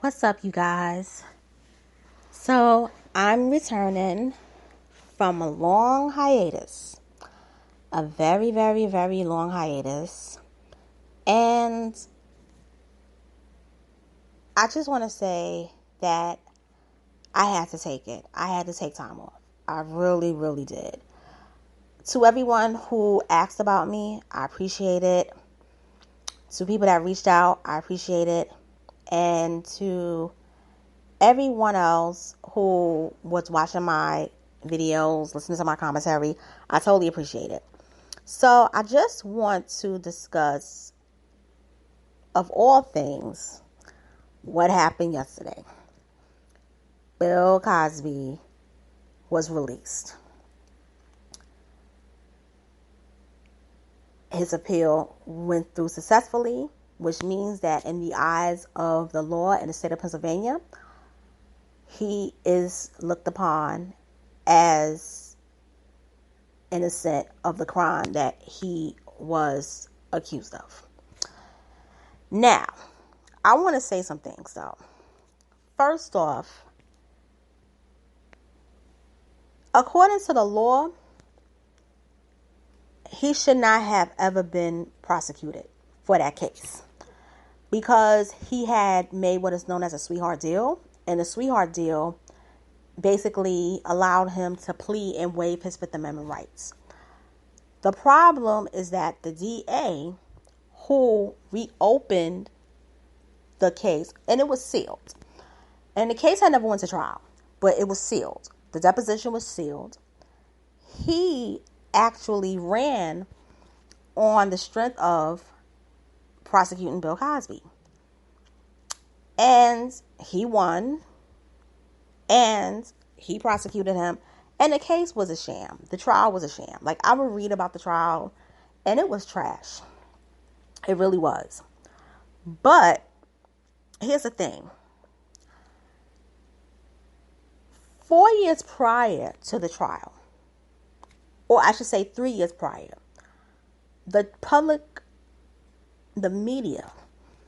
What's up, you guys? So, I'm returning from a long hiatus, a very, very, very long hiatus. And I just want to say that I had to take it. I had to take time off. I really, really did. To everyone who asked about me, I appreciate it. To people that reached out, I appreciate it. And to everyone else who was watching my videos, listening to my commentary, I totally appreciate it. So I just want to discuss, of all things, what happened yesterday. Bill Cosby was released. His appeal went through successfully, which means that in the eyes of the law in the state of Pennsylvania, he is looked upon as innocent of the crime that he was accused of. Now, I want to say some things though. First off, according to the law, he should not have ever been prosecuted for that case because he had made what is known as a sweetheart deal, and the sweetheart deal basically allowed him to plead and waive his Fifth Amendment rights. The problem is that the DA who reopened the case, and it was sealed, and the case had never went to trial, but it was sealed. The deposition was sealed. He actually ran on the strength of prosecuting Bill Cosby. And he won, and he prosecuted him, and the case was a sham. The trial was a sham. Like, I would read about the trial, and it was trash. It really was. But here's the thing. 4 years prior to the trial, or I should say 3 years prior, the public, the media,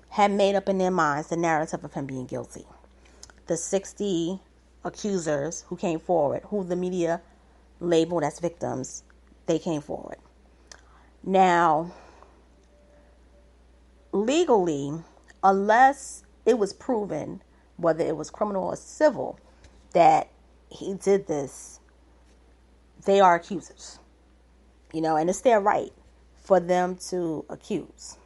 had made up in their minds the narrative of him being guilty. The 60 accusers who came forward, who the media labeled as victims, they came forward. Now, legally, unless it was proven, whether it was criminal or civil, that he did this, they are accusers. And it's their right for them to accuse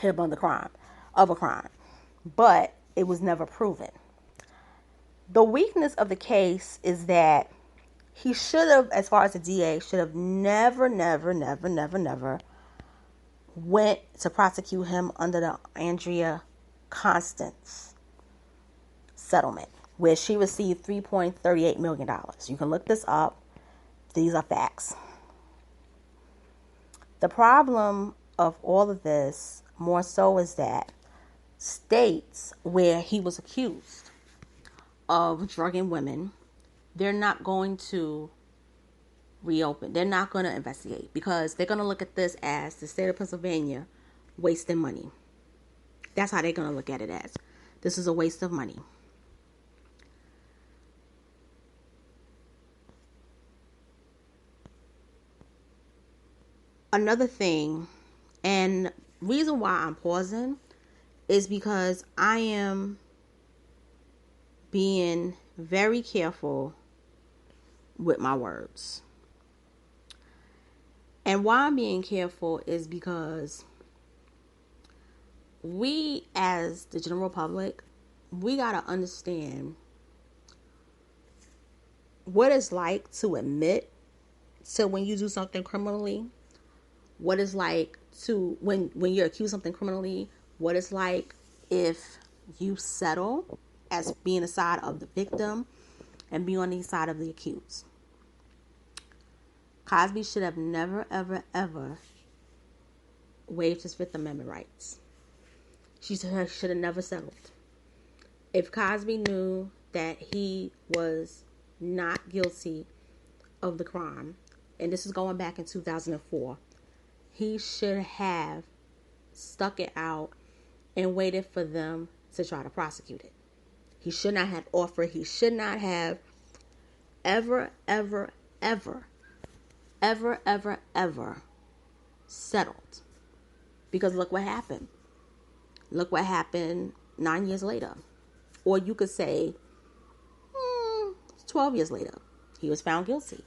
him of a crime. But it was never proven. The weakness of the case is that he should have, as far as the DA, should have never went to prosecute him under the Andrea Constance settlement, where she received $3.38 million. You can look this up. These are facts. The problem of all of this, more so, is that states where he was accused of drugging women, they're not going to reopen. They're not going to investigate because they're going to look at this as the state of Pennsylvania wasting money. That's how they're going to look at it as. This is a waste of money. Another thing, and reason why I'm pausing, is because I am being very careful with my words. And why I'm being careful is because we, as the general public, we got to understand what it's like to admit to when you do something criminally, what it's like to when you're accused of something criminally, what it's like if you settle as being the side of the victim and be on the side of the accused. Cosby should have never, ever, ever waived his Fifth Amendment rights. She should have never settled. If Cosby knew that he was not guilty of the crime, and this is going back in 2004, he should have stuck it out and waited for them to try to prosecute it. He should not have offered. He should not have ever, ever, ever, ever, ever, ever settled. Because look what happened. Look what happened 9 years later. Or you could say 12 years later. He was found guilty.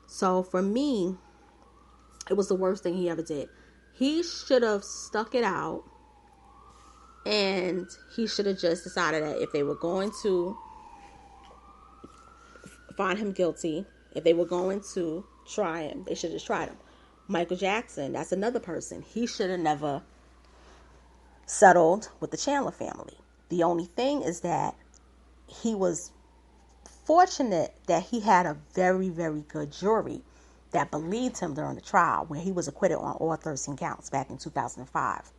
So for me, it was the worst thing he ever did. He should have stuck it out, and he should have just decided that if they were going to find him guilty, if they were going to try him, they should have just tried him. Michael Jackson, that's another person. He should have never settled with the Chandler family. The only thing is that he was fortunate that he had a very, very good jury that believed him during the trial, where he was acquitted on all 13 counts back in 2005.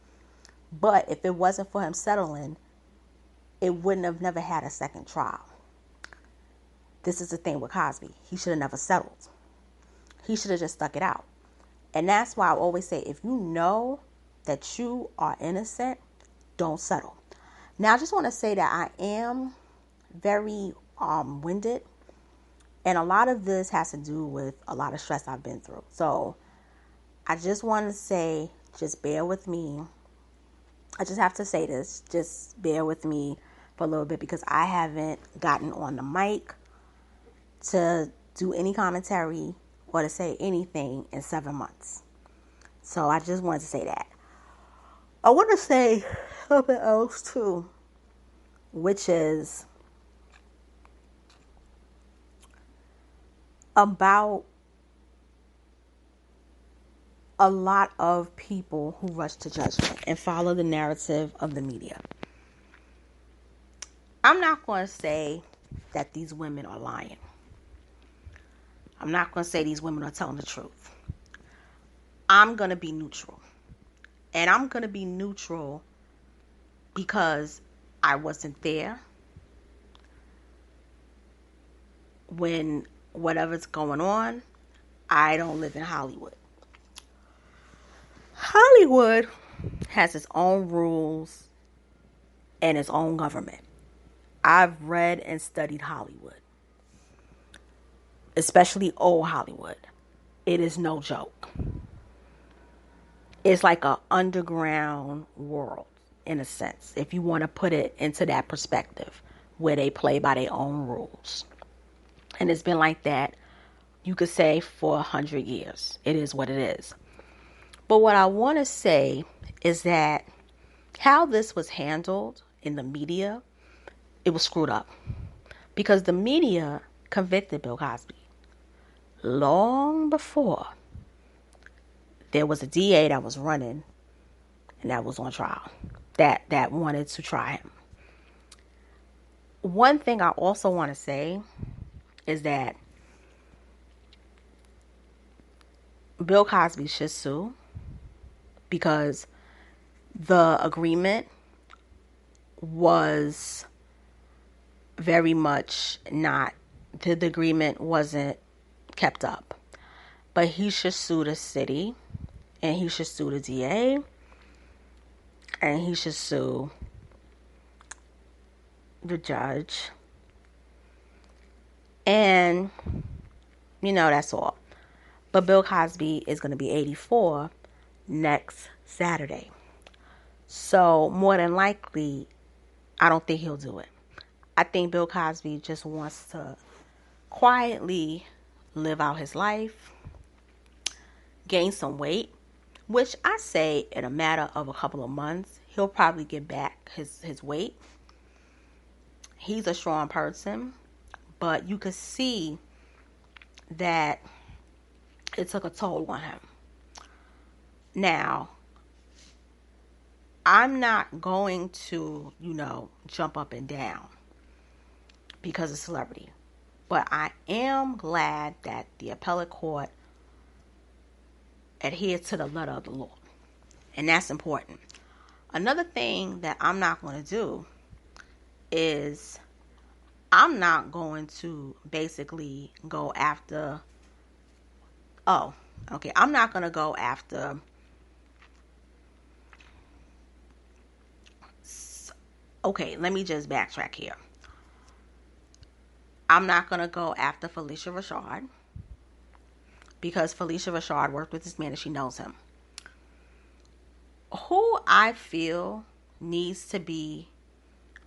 But if it wasn't for him settling, it wouldn't have never had a second trial. This is the thing with Cosby. He should have never settled. He should have just stuck it out. And that's why I always say, if you know that you are innocent, don't settle. Now, I just want to say that I am very winded. And a lot of this has to do with a lot of stress I've been through. So I just want to say, just bear with me. I just have to say this. Just bear with me for a little bit, because I haven't gotten on the mic to do any commentary or to say anything in 7 months. So I just wanted to say that. I want to say something else too, which is about a lot of people who rush to judgment and follow the narrative of the media. I'm not going to say that these women are lying. I'm not going to say these women are telling the truth. I'm going to be neutral. And I'm going to be neutral because I wasn't there when whatever's going on. I don't live in Hollywood. Hollywood has its own rules and its own government. I've read and studied Hollywood, especially old Hollywood. It is no joke. It's like an underground world, in a sense, if you want to put it into that perspective, where they play by their own rules. And it's been like that, you could say, for 100 years. It is what it is. But what I want to say is that how this was handled in the media, it was screwed up. Because the media convicted Bill Cosby long before there was a DA that was running and that was on trial, that wanted to try him. One thing I also want to say is that Bill Cosby should sue, because the agreement was very much not, the agreement wasn't kept up. But he should sue the city, and he should sue the DA, and he should sue the judge. And, that's all. But Bill Cosby is going to be 84 next Saturday. So more than likely, I don't think he'll do it. I think Bill Cosby just wants to quietly live out his life, gain some weight, which I say in a matter of a couple of months, he'll probably get back his weight. He's a strong person, but you could see that it took a toll on him. Now, I'm not going to, jump up and down because of celebrity. But I am glad that the appellate court adhered to the letter of the law. And that's important. Another thing that I'm not going to do is I'm not going to basically go after... I'm not going to go after Okay, let me just backtrack here. I'm not going to go after Felicia Rashad because Felicia Rashad worked with this man and she knows him. Who I feel needs to be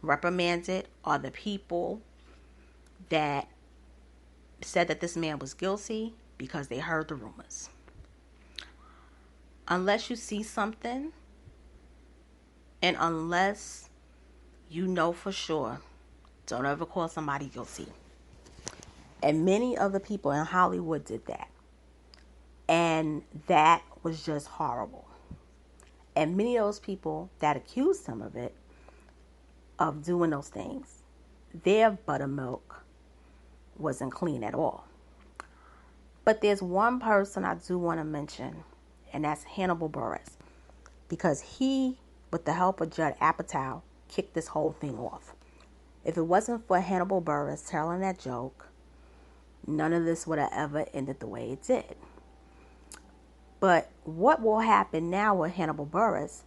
reprimanded are the people that said that this man was guilty because they heard the rumors. Unless you see something and unless you know for sure, don't ever call somebody guilty. And many of the people in Hollywood did that. And that was just horrible. And many of those people that accused him of it, of doing those things, their buttermilk wasn't clean at all. But there's one person I do want to mention, and that's Hannibal Buress. Because he, with the help of Judd Apatow, kicked this whole thing off. If it wasn't for Hannibal Buress telling that joke, none of this would have ever ended the way it did. But what will happen now with Hannibal Buress,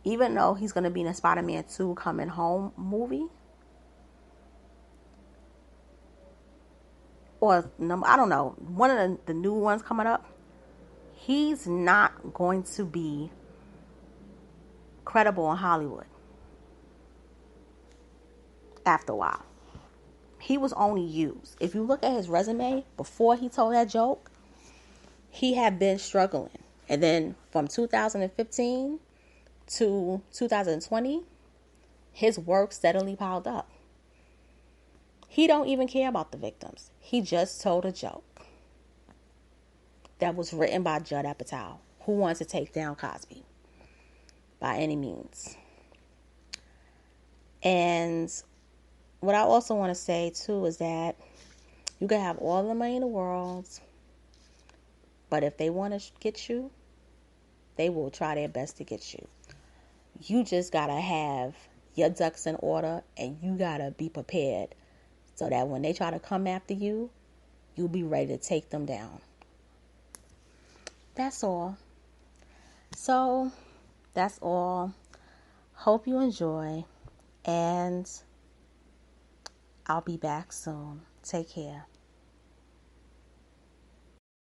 even though he's going to be in a Spider-Man 2 Coming Home movie, or I don't know, one of the new ones coming up, he's not going to be credible in Hollywood after a while. He was only used. If you look at his resume, before he told that joke, he had been struggling. And then from 2015 to 2020, his work steadily piled up. He don't even care about the victims. He just told a joke that was written by Judd Apatow, who wants to take down Cosby by any means. And what I also want to say too is that you can have all the money in the world, but if they want to get you, they will try their best to get you. You just got to have your ducks in order, and you got to be prepared so that when they try to come after you, you'll be ready to take them down. That's all. So, that's all. Hope you enjoy, and I'll be back soon. Take care.